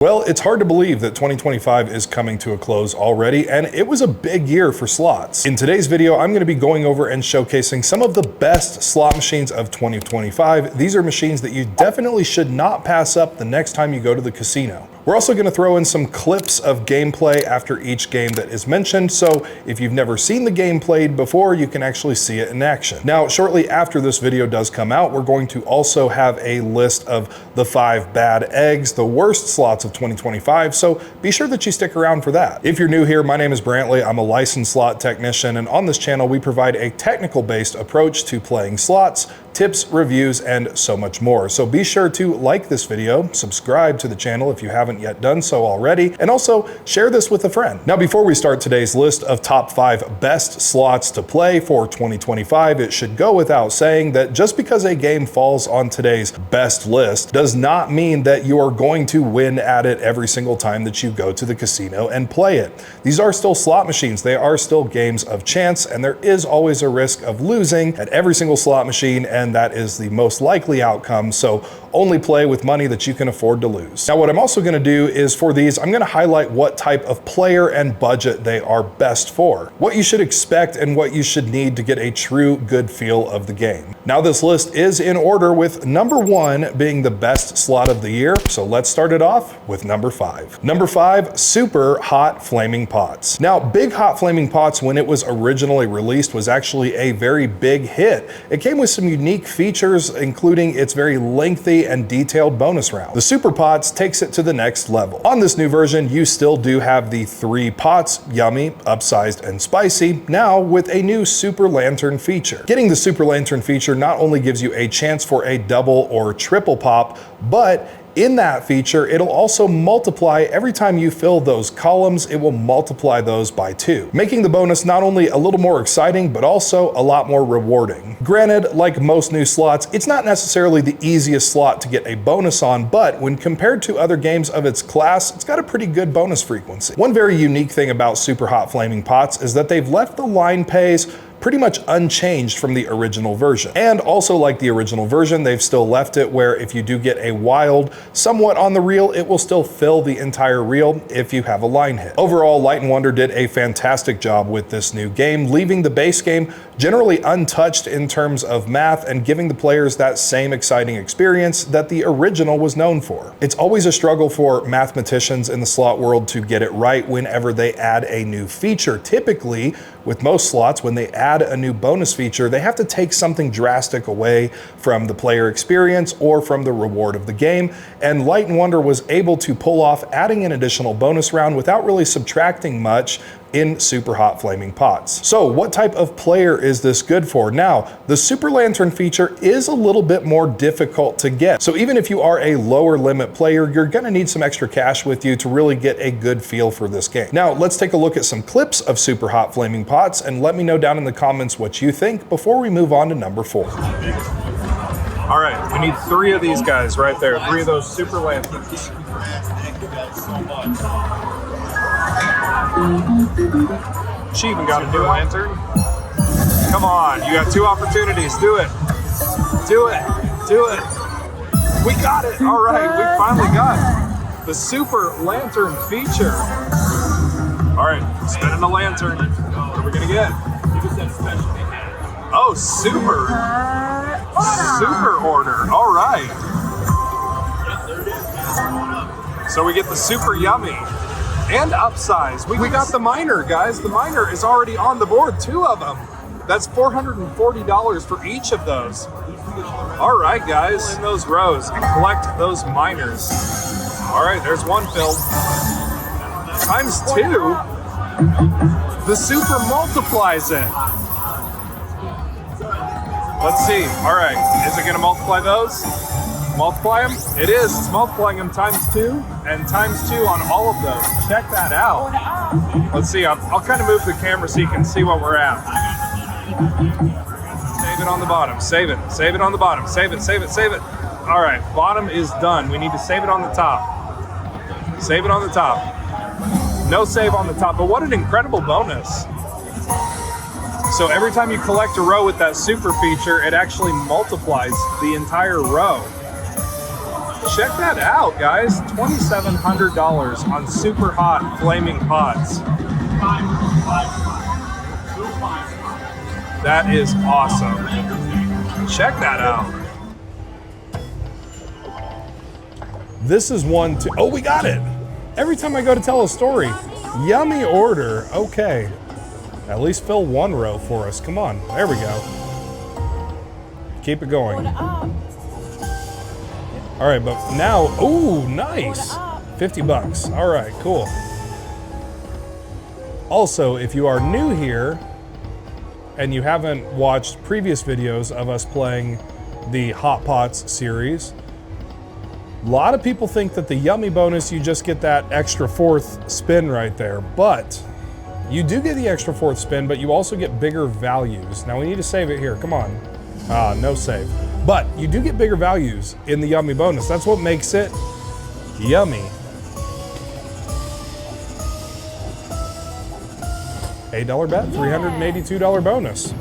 Well, it's hard to believe that 2025 is coming to a close already, and it was a big year for slots. In today's video, I'm going to be going over and showcasing some of the best slot machines of 2025. These are machines that you definitely should not pass up the next time you go to the casino. We're also going to throw in some clips of gameplay after each game that is mentioned, so if you've never seen the game played before, you can actually see it in action. Now, shortly after this video does come out, we're going to also have a list of the 5 bad eggs, the worst slots of 2025, so be sure that you stick around for that. If you're new here, my name is Brantley. I'm a licensed slot technician, and on this channel, we provide a technical-based approach to playing slots, tips, reviews, and so much more. So be sure to like this video, subscribe to the channel if you haven't yet done so already, and also share this with a friend. Now, before we start today's list of top 5 best slots to play for 2025, it should go without saying that just because a game falls on today's best list does not mean that you are going to win at it every single time that you go to the casino and play it. These are still slot machines. They are still games of chance, and there is always a risk of losing at every single slot machine, and that is the most likely outcome, so only play with money that you can afford to lose. Now, what I'm also going to do is for these, I'm going to highlight what type of player and budget they are best for, what you should expect and what you should need to get a true good feel of the game. Now, this list is in order with number 1 being the best slot of the year, so let's start it off with number 5. Number 5, Super Hot Flaming Pots. Now, Big Hot Flaming Pots, when it was originally released, was actually a very big hit. It came with some unique features, including its very lengthy and detailed bonus round. The Super Pots takes it to the next level. On this new version, you still do have the 3 pots, yummy, upsized, and spicy, now with a new Super Lantern feature. Getting the Super Lantern feature not only gives you a chance for a double or triple pop, but in that feature, it'll also multiply every time you fill those columns, it will multiply those by 2, making the bonus not only a little more exciting, but also a lot more rewarding. Granted, like most new slots, it's not necessarily the easiest slot to get a bonus on, but when compared to other games of its class, it's got a pretty good bonus frequency. One very unique thing about Super Hot Flaming Pots is that they've left the line pays pretty much unchanged from the original version. And also, like the original version, they've still left it where if you do get a wild somewhat on the reel, it will still fill the entire reel if you have a line hit. Overall, Light & Wonder did a fantastic job with this new game, leaving the base game generally untouched in terms of math and giving the players that same exciting experience that the original was known for. It's always a struggle for mathematicians in the slot world to get it right whenever they add a new feature. Typically, with most slots, when they add a new bonus feature, they have to take something drastic away from the player experience or from the reward of the game, and Light & Wonder was able to pull off adding an additional bonus round without really subtracting much in Super Hot Flaming Pots. So what type of player is this good for? Now, the Super Lantern feature is a little bit more difficult to get. So even if you are a lower limit player, you're gonna need some extra cash with you to really get a good feel for this game. Now, let's take a look at some clips of Super Hot Flaming Pots and let me know down in the comments what you think before we move on to number 4. All right, we need 3 of these guys right there. 3 of those Super Lanterns. She even got a new lantern. Come on, you got 2 opportunities. Do it. Do it. Do it. We got it. All right, we finally got the Super Lantern feature. All right, spinning the lantern. What are we gonna get? Oh, Super Order. All right. So we get the Super Yummy and upsize. We got the minor, guys. The minor is already on the board, 2 of them. That's $440 for each of those. All right, guys, in those rows and collect those minors. All right, there's 1 filled. Times 2, the Super multiplies it. Let's see. All right, is it gonna multiply those? Multiply them? It is. It's multiplying them times 2 and times 2 on all of those. Check that out. Let's see. I'll kind of move the camera so you can see what we're at. Save it on the bottom. Save it. Save it on the bottom. Save it. Save it. Save it. All right. Bottom is done. We need to save it on the top. Save it on the top. No save on the top. But what an incredible bonus. So every time you collect a row with that super feature, it actually multiplies the entire row. Check that out, guys. $2,700 on super hot flaming pots. That is awesome. Check that out. This is one to, oh, we got it. Every time I go to tell a story, yummy order. Okay, at least fill one row for us. Come on, there we go. Keep it going. All right, but now, ooh, nice. 50 bucks. All right, cool. Also, if you are new here and you haven't watched previous videos of us playing the Hot Pots series, a lot of people think that the yummy bonus, you just get that extra fourth spin right there, but you do get the extra fourth spin, but you also get bigger values. Now we need to save it here, come on. No save. But you do get bigger values in the yummy bonus. That's what makes it yummy. $8 bet, $382 bonus.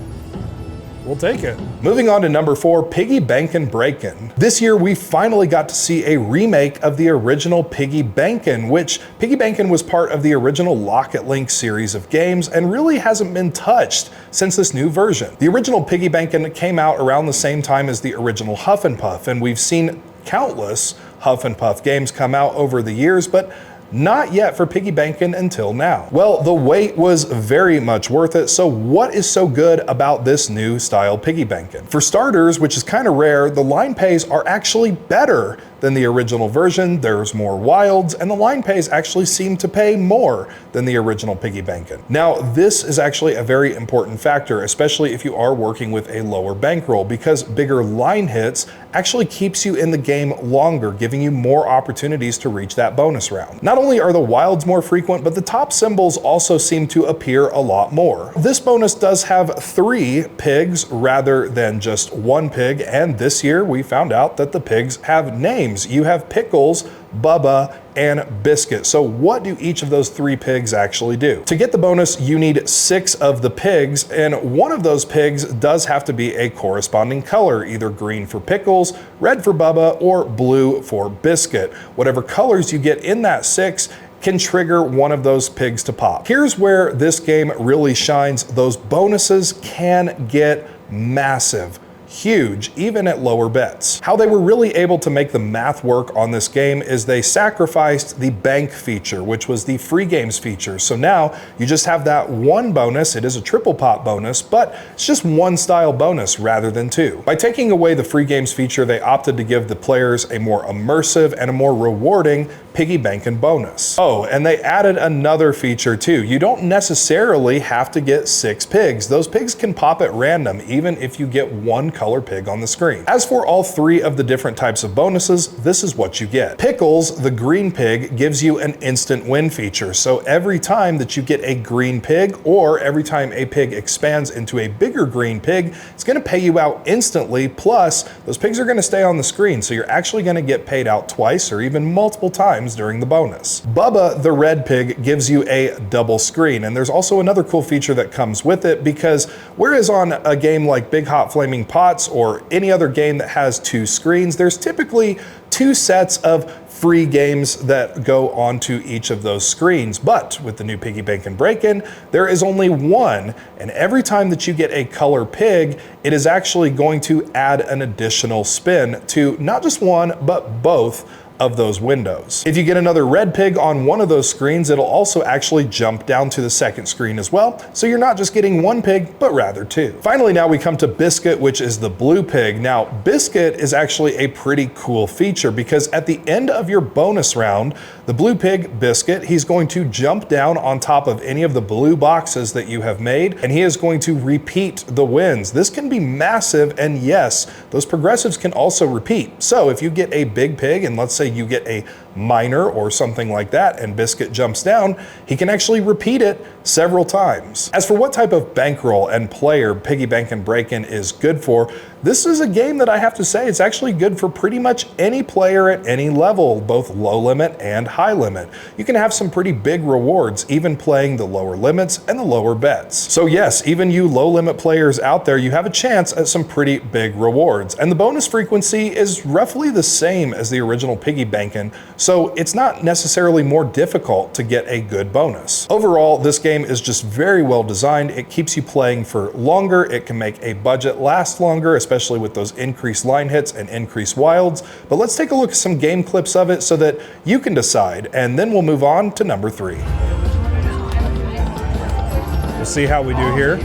We'll take it. Moving on to number 4, Piggy Bankin' Breakin'. This year we finally got to see a remake of the original Piggy Bankin', which Piggy Bankin' was part of the original Lock It Link series of games and really hasn't been touched since this new version. The original Piggy Bankin' came out around the same time as the original Huff and Puff, and we've seen countless Huff and Puff games come out over the years, but not yet for Piggy Bankin' until now. Well, the wait was very much worth it, so what is so good about this new style Piggy Bankin'? For starters, which is kind of rare, the line pays are actually better than the original version. There's more wilds, and the line pays actually seem to pay more than the original Piggy Bankin'. Now, this is actually a very important factor, especially if you are working with a lower bankroll, because bigger line hits actually keeps you in the game longer, giving you more opportunities to reach that bonus round. Not only are the wilds more frequent, but the top symbols also seem to appear a lot more. This bonus does have 3 pigs rather than just 1 pig, and this year we found out that the pigs have names. You have Pickles, Bubba, and Biscuit. So what do each of those 3 pigs actually do? To get the bonus, you need 6 of the pigs, and one of those pigs does have to be a corresponding color, either green for Pickles, red for Bubba, or blue for Biscuit. Whatever colors you get in that 6 can trigger one of those pigs to pop. Here's where this game really shines. Those bonuses can get massive. Huge, even at lower bets. How they were really able to make the math work on this game is they sacrificed the bank feature, which was the free games feature. So now you just have that one bonus. It is a triple pot bonus, but it's just one style bonus rather than 2. By taking away the free games feature, they opted to give the players a more immersive and a more rewarding Piggy Bankin' bonus. Oh, and they added another feature too. You don't necessarily have to get 6 pigs. Those pigs can pop at random, even if you get 1 color pig on the screen. As for all 3 of the different types of bonuses, this is what you get. Pickles, the green pig, gives you an instant win feature. So every time that you get a green pig, or every time a pig expands into a bigger green pig, it's gonna pay you out instantly. Plus, those pigs are gonna stay on the screen. So you're actually gonna get paid out twice or even multiple times during the bonus. Bubba, the red pig, gives you a double screen. And there's also another cool feature that comes with it, because whereas on a game like Big Hot Flaming Pots or any other game that has 2 screens, there's typically 2 sets of free games that go onto each of those screens. But with the new Piggy Bankin' Breakin', there is only 1, and every time that you get a color pig, it is actually going to add an additional spin to not just one, but both of those windows. If you get another red pig on one of those screens, it'll also actually jump down to the second screen as well. So you're not just getting 1 pig, but rather 2. Finally, now we come to Biscuit, which is the blue pig. Now, Biscuit is actually a pretty cool feature, because at the end of your bonus round, the blue pig, Biscuit, he's going to jump down on top of any of the blue boxes that you have made, and he is going to repeat the wins. This can be massive, and yes, those progressives can also repeat. So if you get a big pig, and let's say you get a minor or something like that and Biscuit jumps down, he can actually repeat it several times. As for what type of bankroll and player Piggy Bank and Break-In is good for, this is a game that I have to say it's actually good for pretty much any player at any level, both low limit and high limit. You can have some pretty big rewards even playing the lower limits and the lower bets. So yes, even you low limit players out there, you have a chance at some pretty big rewards. And the bonus frequency is roughly the same as the original Piggy Bankin', so it's not necessarily more difficult to get a good bonus. Overall, this game is just very well designed. It keeps you playing for longer. It can make a budget last longer, especially with those increased line hits and increased wilds. But let's take a look at some game clips of it so that you can decide, and then we'll move on to number 3. We'll see how we do here.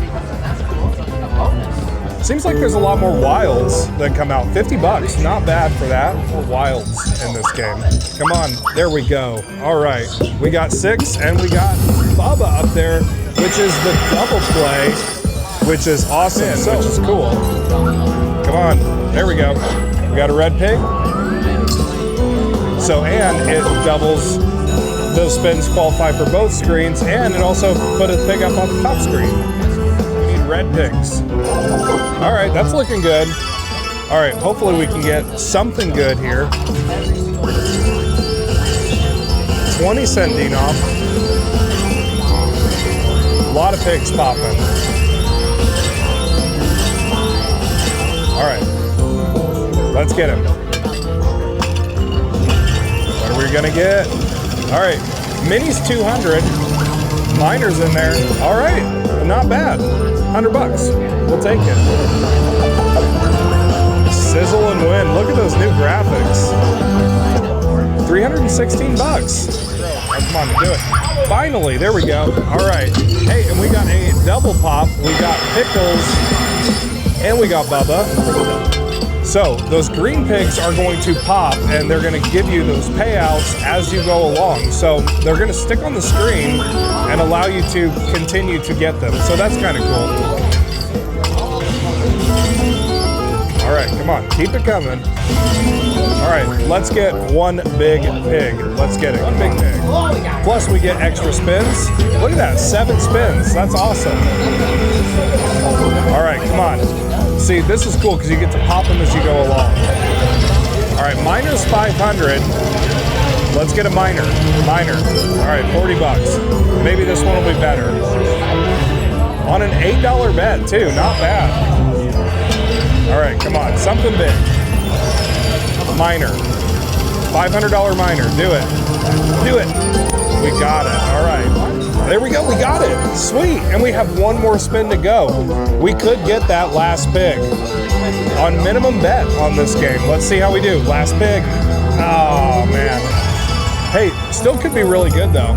Seems like there's a lot more wilds that come out. 50 bucks, not bad for that. More wilds in this game. Come on, there we go. All right, we got 6 and we got Bubba up there, which is the double play, which is awesome, which is cool. Come on, there we go. We got a red pig. So, and it doubles, those spins qualify for both screens, and it also put a pig up on the top screen. We need red pigs. All right, that's looking good. All right, hopefully we can get something good here. 20-cent denom. A lot of pigs popping. All right, let's get him. What are we gonna get? All right, Mini's 200. Miner's in there. All right, not bad. 100 bucks. We'll take it. Sizzle and win. Look at those new graphics. 316 bucks. Oh, come on, do it. Finally, there we go. All right. Hey, and we got a double pop. We got Pickles, and we got Bubba. So those green pigs are going to pop, and they're going to give you those payouts as you go along. So they're going to stick on the screen and allow you to continue to get them. So that's kind of cool. All right, come on, keep it coming. All right, let's get one big pig. Let's get it, one big pig. Plus we get extra spins. Look at that, 7 spins, that's awesome. All right, come on. See, this is cool because you get to pop them as you go along. All right, miner's 500. Let's get a miner. All right, 40 bucks. Maybe this one will be better. On an $8 bet too, not bad. All right, come on, something big. Miner, $500 miner, do it. Do it. We got it, all right. There we go, we got it, sweet. And we have one more spin to go. We could get that last pig on minimum bet on this game. Let's see how we do, last pig. Oh man. Hey, still could be really good though.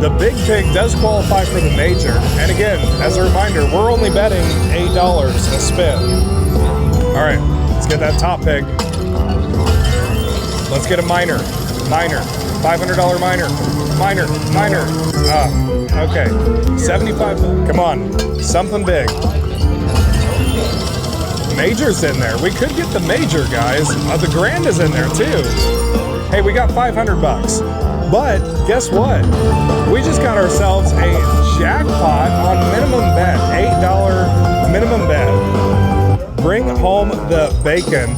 The big pig does qualify for the major. And again, as a reminder, we're only betting $8 a spin. All right, let's get that top pig. Let's get a miner, $500 miner. Okay, 75, come on, something big. Major's in there. We could get the major, guys. The grand is in there too. Hey, we got 500 bucks. But guess what? We just got ourselves a jackpot on minimum bet, $8 minimum bet. Bring home the bacon.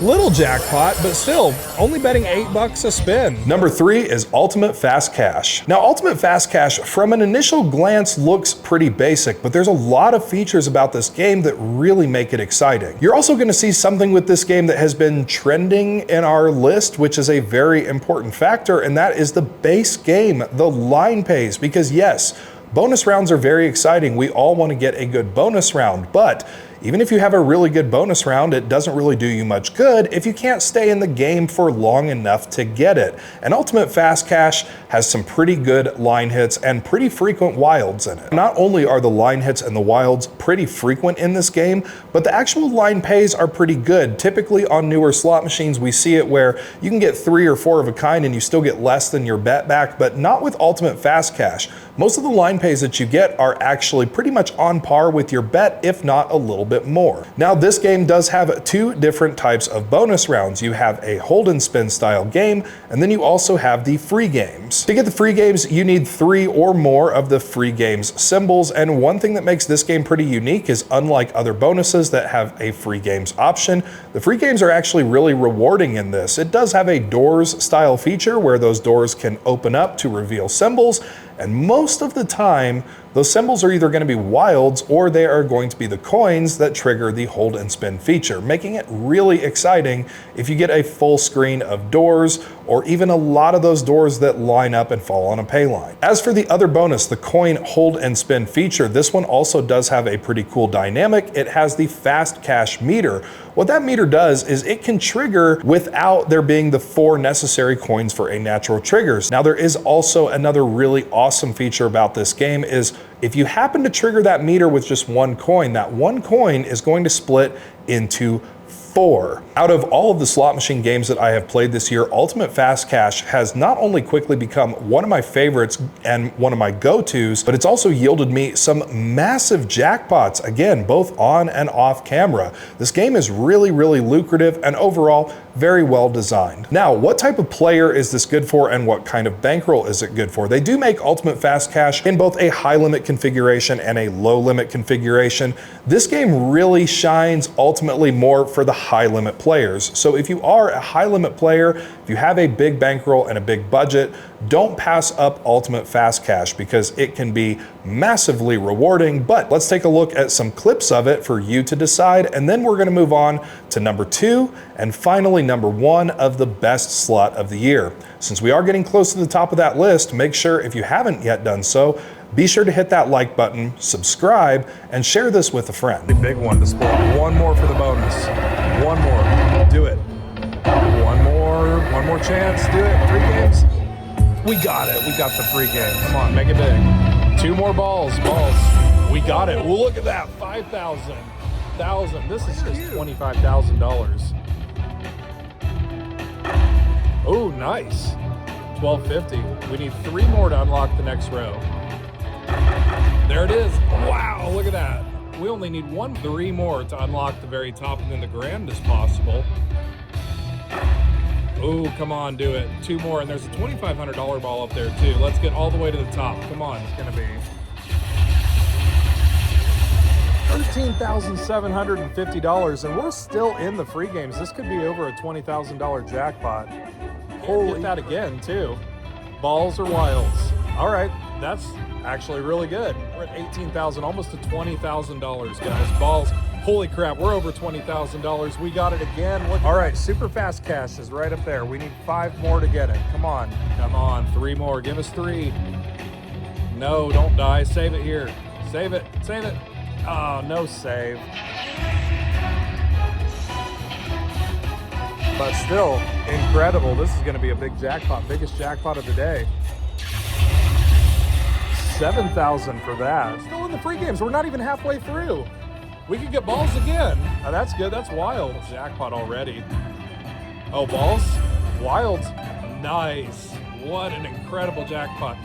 Little jackpot, but still only betting $8 a spin. Number 3 is Ultimate Fast Cash. Now, Ultimate Fast Cash from an initial glance looks pretty basic, but there's a lot of features about this game that really make it exciting. You're also going to see something with this game that has been trending in our list, which is a very important factor, and that is the base game, the line pays, because yes, bonus rounds are very exciting. We all want to get a good bonus round, but even if you have a really good bonus round, it doesn't really do you much good if you can't stay in the game for long enough to get it. And Ultimate Fast Cash has some pretty good line hits and pretty frequent wilds in it. Not only are the line hits and the wilds pretty frequent in this game, but the actual line pays are pretty good. Typically on newer slot machines, we see it where you can get 3 or 4 of a kind and you still get less than your bet back, but not with Ultimate Fast Cash. Most of the line pays that you get are actually pretty much on par with your bet, if not a little bit bit more. Now, this game does have two different types of bonus rounds. You have a hold and spin style game, and then you also have the free games. To get the free games, you need 3 or more of the free games symbols, and one thing that makes this game pretty unique is, unlike other bonuses that have a free games option, the free games are actually really rewarding in this. It does have a doors style feature where those doors can open up to reveal symbols, and most of the time, those symbols are either going to be wilds or they are going to be the coins that trigger the hold and spin feature, making it really exciting if you get a full screen of doors or even a lot of those doors that line up and fall on a pay line. As for the other bonus, the coin hold and spin feature, this one also does have a pretty cool dynamic. It has the fast cash meter. What that meter does is it can trigger without there being the 4 necessary coins for a natural triggers. Now, there is also another really awesome feature about this game is if you happen to trigger that meter with just 1 coin, that 1 coin is going to split into 4. Out of all of the slot machine games that I have played this year, Ultimate Fast Cash has not only quickly become one of my favorites and one of my go-tos, but it's also yielded me some massive jackpots, again, both on and off camera. This game is really, really lucrative and overall very well designed. Now, what type of player is this good for and what kind of bankroll is it good for? They do make Ultimate Fast Cash in both a high limit configuration and a low limit configuration. This game really shines ultimately more for the high limit players. So if you are a high limit player, if you have a big bankroll and a big budget, don't pass up Ultimate Fast Cash because it can be massively rewarding. But let's take a look at some clips of it for you to decide, and then we're going to move on to number 2 and finally number 1 of the best slot of the year. Since we are getting close to the top of that list, make sure if you haven't yet done so, be sure to hit that like button, subscribe, and share this with a friend. The big one to score. One more for the bonus. One more. Do it. One more chance. Do it. 3 games. We got it. We got the free game. Come on, make it big. 2 more balls. We got it. Well, look at that. 5,000. This is just $25,000. Oh, nice. 1250. We need 3 more to unlock the next row. There it is. Wow, look at that. We only need 3 more to unlock the very top, and then the grand is possible. Oh, come on, do it. 2 more, and there's a $2,500 ball up there too. Let's get all the way to the top. Come on, it's gonna be $13,750, and we're still in the free games. This could be over a $20,000 jackpot. Holy, hit that again too. Balls or wilds. All right, that's actually really good. We're at $18,000, almost to $20,000, guys. Balls. Holy crap, we're over $20,000. We got it again. Look. All right, Super Fast Cash is right up there. We need 5 more to get it. Come on. 3 more. Give us 3. No, don't die. Save it here. Save it. Oh, no save. But still, incredible. This is going to be a big jackpot. Biggest jackpot of the day. 7,000 for that. Still in the free games. We're not even halfway through. We could get balls again. Oh, that's good. That's wild. Jackpot already. Oh, balls? Wilds. Nice. What an incredible jackpot.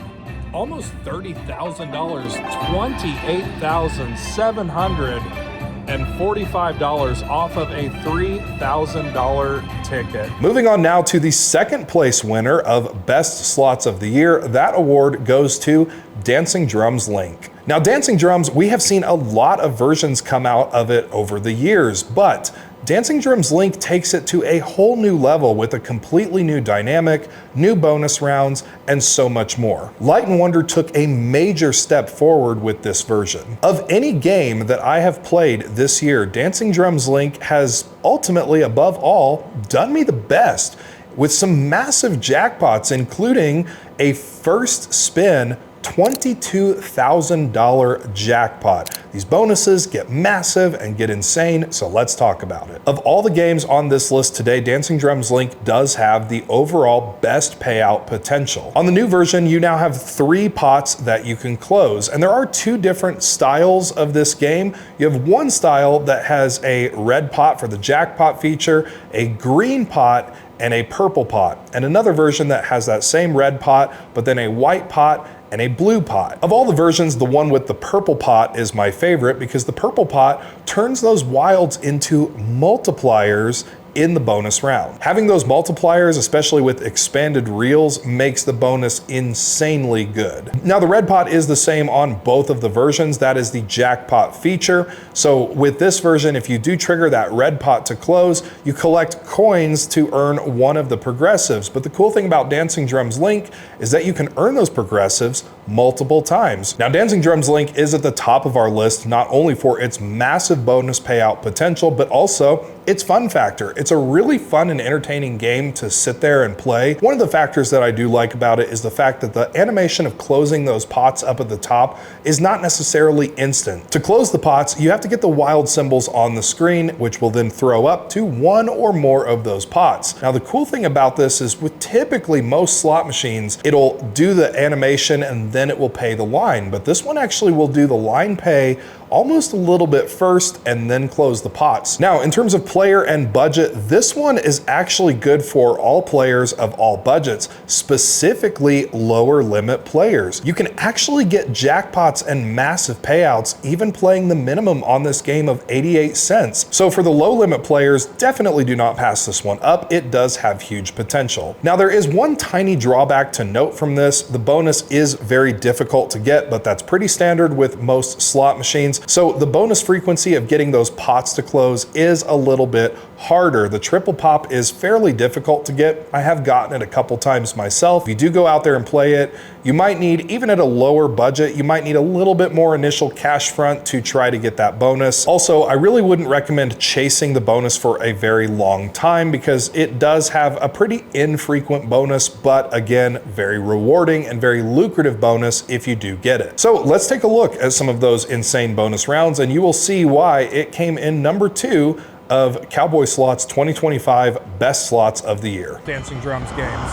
Almost $30,000. $28,745 off of a $3,000 ticket. Moving on now to the second place winner of Best Slots of the Year. That award goes to Dancing Drums Link. Now, Dancing Drums, we have seen a lot of versions come out of it over the years, but Dancing Drums Link takes it to a whole new level with a completely new dynamic, new bonus rounds, and so much more. Light & Wonder took a major step forward with this version. Of any game that I have played this year, Dancing Drums Link has ultimately, above all, done me the best with some massive jackpots, including a first spin $22,000 jackpot. These bonuses get massive and get insane, so let's talk about it. Of all the games on this list today, Dancing Drums Link does have the overall best payout potential. On the new version, you now have 3 pots that you can close, and there are 2 different styles of this game. You have one style that has a red pot for the jackpot feature, a green pot, and a purple pot, and another version that has that same red pot, but then a white pot and a blue pot. Of all the versions, the one with the purple pot is my favorite because the purple pot turns those wilds into multipliers in the bonus round. Having those multipliers, especially with expanded reels, makes the bonus insanely good. Now the red pot is the same on both of the versions. That is the jackpot feature. So with this version, if you do trigger that red pot to close, you collect coins to earn one of the progressives. But the cool thing about Dancing Drums Link is that you can earn those progressives multiple times. Now Dancing Drums Link is at the top of our list, not only for its massive bonus payout potential, but also its fun factor. It's a really fun and entertaining game to sit there and play. One of the factors that I do like about it is the fact that the animation of closing those pots up at the top is not necessarily instant. To close the pots, you have to get the wild symbols on the screen, which will then throw up to one or more of those pots. Now the cool thing about this is with typically most slot machines, it'll do the animation and then it will pay the line. But this one actually will do the line pay almost a little bit first and then close the pots. Now, in terms of player and budget, this one is actually good for all players of all budgets, specifically lower limit players. You can actually get jackpots and massive payouts even playing the minimum on this game of 88 cents. So for the low limit players, definitely do not pass this one up. It does have huge potential. Now, there is one tiny drawback to note from this. The bonus is very difficult to get, but that's pretty standard with most slot machines. So the bonus frequency of getting those pots to close is a little bit harder. The triple pop is fairly difficult to get. I have gotten it a couple times myself. If you do go out there and play it, you might need, even at a lower budget, you might need a little bit more initial cash front to try to get that bonus. Also, I really wouldn't recommend chasing the bonus for a very long time because it does have a pretty infrequent bonus, but again, very rewarding and very lucrative bonus if you do get it. So let's take a look at some of those insane bonus rounds and you will see why it came in number 2 of Cowboy Slots 2025 Best Slots of the Year. Dancing Drums games.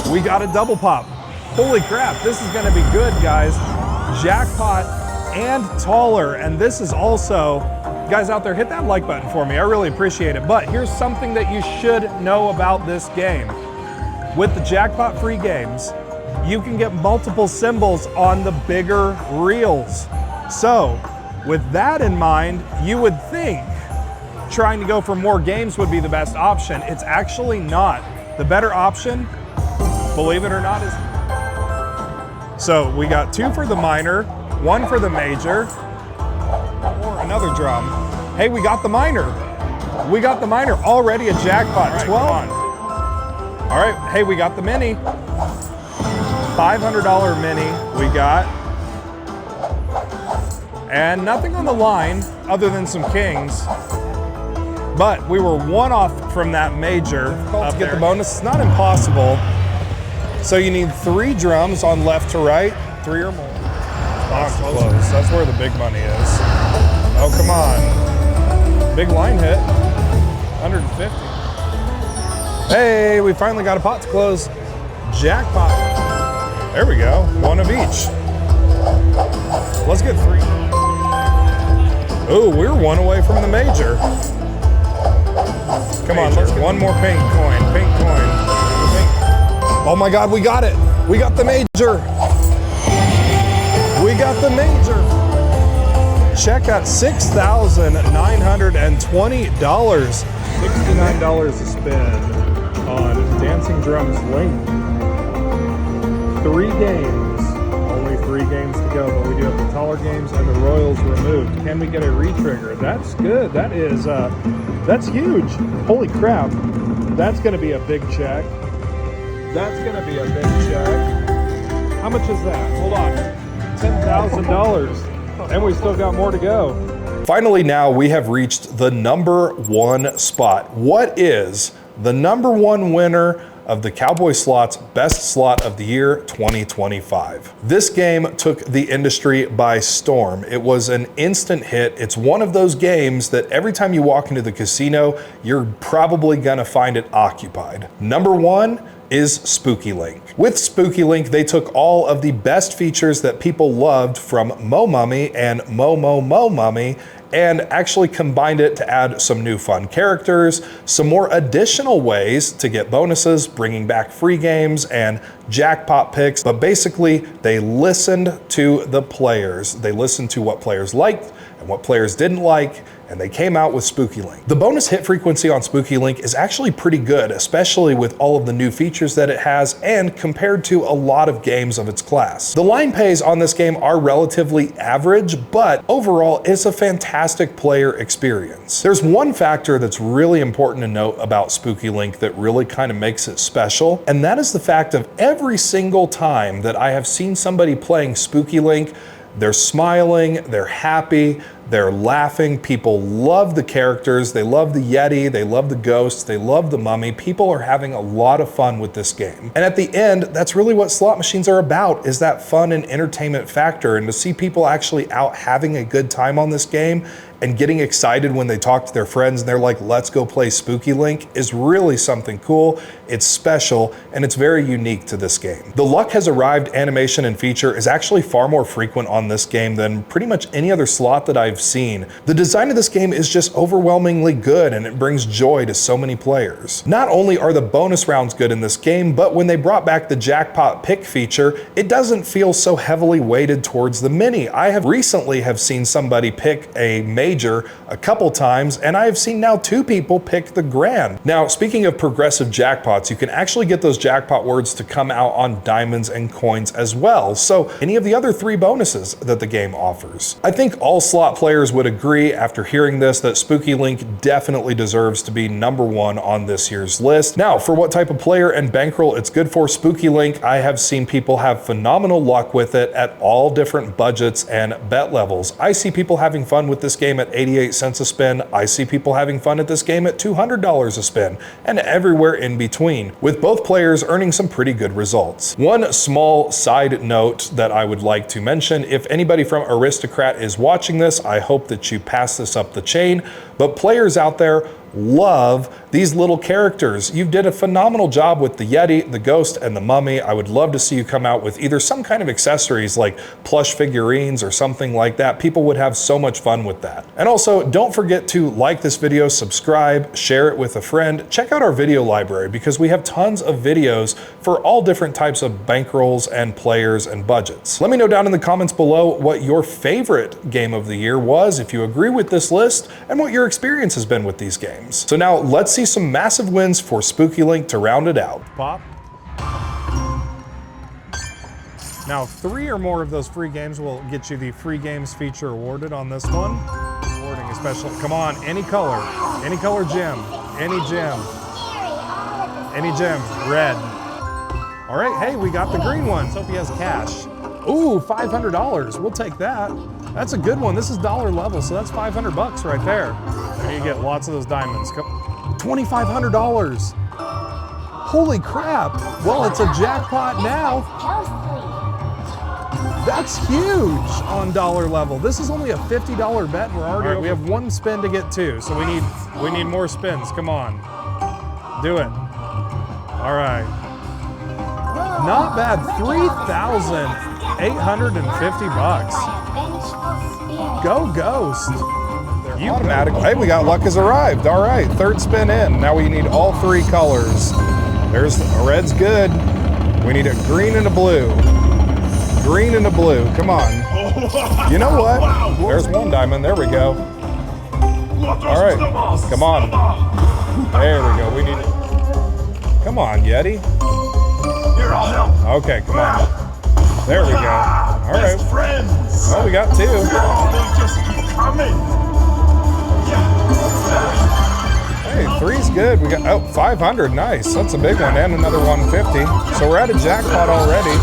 We got a double pop. Holy crap, this is gonna be good, guys. Jackpot and taller, and this is also, guys out there, hit that like button for me. I really appreciate it. But here's something that you should know about this game. With the jackpot free games, you can get multiple symbols on the bigger reels. So with that in mind, you would think trying to go for more games would be the best option. It's actually not. The better option, believe it or not, is... So we got 2 for the minor, 1 for the major, or another drum. Hey, we got the minor. We got the minor, already a jackpot, right, 12. All right, hey, we got the mini. $500 mini we got. And nothing on the line other than some kings. But we were 1 off from that major. To get the bonus, it's not impossible. So you need 3 drums on left to right, 3 or more. Box close, that's where the big money is. Oh, come on. Big line hit, 150. Hey, we finally got a pot to close. Jackpot. There we go, 1 of each. Let's get 3. Oh, we're 1 away from the major. Come on, let's get 1 more pink coin, pink coin. Oh my God, we got it. We got the major. We got the major. Check out $6,920. $69 to spend on Dancing Drums Link. 3 games. Only 3 games to go, but we do have the taller games and the Royals removed. Can we get a retrigger? That's good. That is, that's huge. Holy crap. That's gonna be a big check. That's gonna be a big check. How much is that? Hold on. $10,000. And we still got more to go. Finally, now we have reached the number 1 spot. What is the number 1 winner of the Cowboy Slots Best Slot of the Year 2025? This game took the industry by storm. It was an instant hit. It's one of those games that every time you walk into the casino, you're probably gonna find it occupied. Number 1 is Spooky Link. With Spooky Link, they took all of the best features that people loved from Mo Mummy and Mo Mummy and actually combined it to add some new fun characters, some more additional ways to get bonuses, bringing back free games and jackpot picks. But basically, they listened to the players. They listened to what players liked and what players didn't like, and they came out with Spooky Link. The bonus hit frequency on Spooky Link is actually pretty good, especially with all of the new features that it has and compared to a lot of games of its class. The line pays on this game are relatively average, but overall it's a fantastic player experience. There's one factor that's really important to note about Spooky Link that really kind of makes it special, and that is the fact of every single time that I have seen somebody playing Spooky Link, they're smiling, they're happy, they're laughing. People love the characters, they love the Yeti, they love the ghosts, they love the mummy. People are having a lot of fun with this game. And at the end, that's really what slot machines are about, is that fun and entertainment factor. And to see people actually out having a good time on this game and getting excited when they talk to their friends and they're like, let's go play Spooky Link, is really something cool. It's special, and it's very unique to this game. The Luck Has Arrived animation and feature is actually far more frequent on this game than pretty much any other slot that I've seen. The design of this game is just overwhelmingly good, and it brings joy to so many players. Not only are the bonus rounds good in this game, but when they brought back the jackpot pick feature, it doesn't feel so heavily weighted towards the mini. I have recently seen somebody pick a major a couple times, and I have seen now 2 people pick the grand. Now, speaking of progressive jackpots, you can actually get those jackpot words to come out on diamonds and coins as well. So any of the other 3 bonuses that the game offers. I think all slot players would agree after hearing this that Spooky Link definitely deserves to be #1 on this year's list. Now, for what type of player and bankroll it's good for, Spooky Link, I have seen people have phenomenal luck with it at all different budgets and bet levels. I see people having fun with this game at 88 cents a spin. I see people having fun at this game at $200 a spin, and everywhere in between, with both players earning some pretty good results. One small side note that I would like to mention, if anybody from Aristocrat is watching this, I hope that you pass this up the chain, but players out there love these little characters. You did a phenomenal job with the Yeti, the Ghost, and the Mummy. I would love to see you come out with either some kind of accessories like plush figurines or something like that. People would have so much fun with that. And also, don't forget to like this video, subscribe, share it with a friend. Check out our video library because we have tons of videos for all different types of bankrolls and players and budgets. Let me know down in the comments below what your favorite game of the year was, if you agree with this list, and what your experience has been with these games. So now let's see some massive wins for Spooky Link to round it out. Pop. Now 3 or more of those free games will get you the free games feature awarded on this one. Awarding especially, come on, any color gem, any gem, red. All right, hey, we got the green one. Let's hope he has cash. Ooh, $500, we'll take that. That's a good one. This is dollar level, so that's $500 right there. And you get lots of those diamonds. $2,500. Holy crap. Well, it's a jackpot now. That's huge on dollar level. This is only a $50 bet. We're already, we have 1 spin to get 2, so we need more spins. Come on. Do it. All right. Not bad. $3,850. Go Ghost. You automatically. Hey, we got Luck Has Arrived. All right, 3rd spin in. Now we need all 3 colors. There's a red's good. We need a green and a blue. Green and a blue. Come on. You know what? There's 1 diamond. There we go. All right. Come on. There we go. We need it. Come on, Yeti. Here, I'll help. Okay, come on. There we go. All right. Friends. Well, we got 2. Oh, they just keep coming. Hey, 3's good. We got 500. Nice. That's a big one, and another 150. So we're at a jackpot already.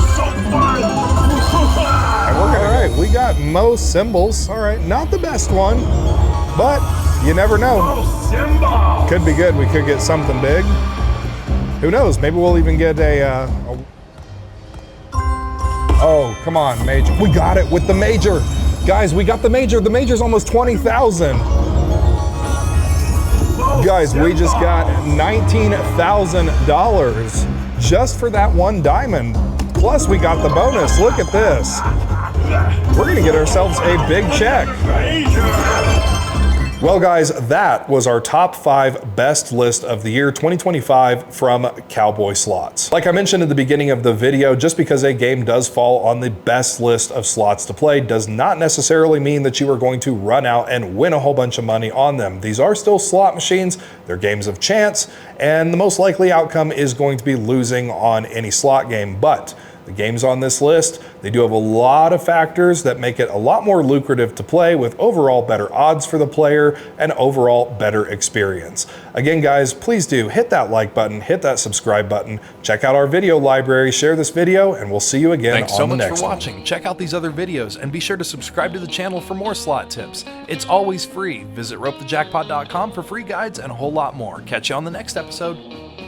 And we're all right. We got most symbols. All right, not the best one, but you never know. Could be good. We could get something big. Who knows? Maybe we'll even get a oh, come on, major. We got it with the major. Guys, we got the major. The major's almost 20,000. Guys, we just got $19,000 just for that 1 diamond. Plus, we got the bonus. Look at this. We're gonna get ourselves a big check. Well guys, that was our top 5 best list of the year 2025 from Cowboy Slots. Like I mentioned at the beginning of the video, just because a game does fall on the best list of slots to play does not necessarily mean that you are going to run out and win a whole bunch of money on them. These are still slot machines, they're games of chance, and the most likely outcome is going to be losing on any slot game. But the games on this list, they do have a lot of factors that make it a lot more lucrative to play, with overall better odds for the player and overall better experience. Again, guys, please do hit that like button, hit that subscribe button, check out our video library, share this video, and we'll see you again Thanks so on the much next for one. watching. Check out these other videos and be sure to subscribe to the channel for more slot tips. It's always free. Visit ropethejackpot.com for free guides and a whole lot more. Catch you on the next episode.